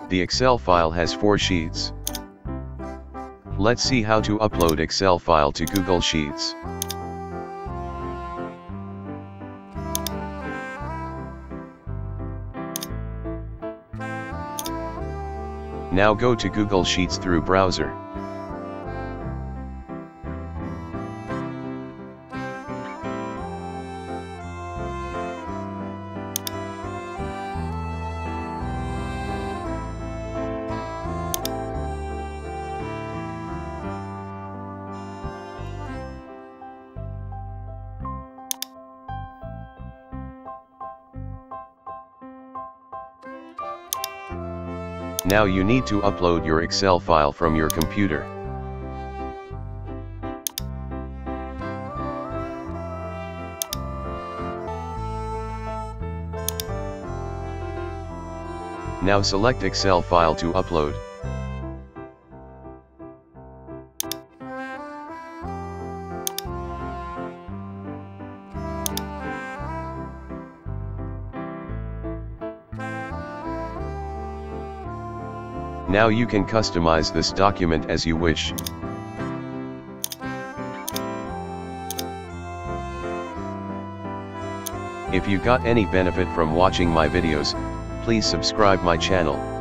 The Excel file has 4 sheets. Let's see how to upload Excel file to Google Sheets. Now go to Google Sheets through browser. Now you need to upload your Excel file from your computer. Now select Excel file to upload. Now you can customize this document as you wish. If you got any benefit from watching my videos, please subscribe my channel.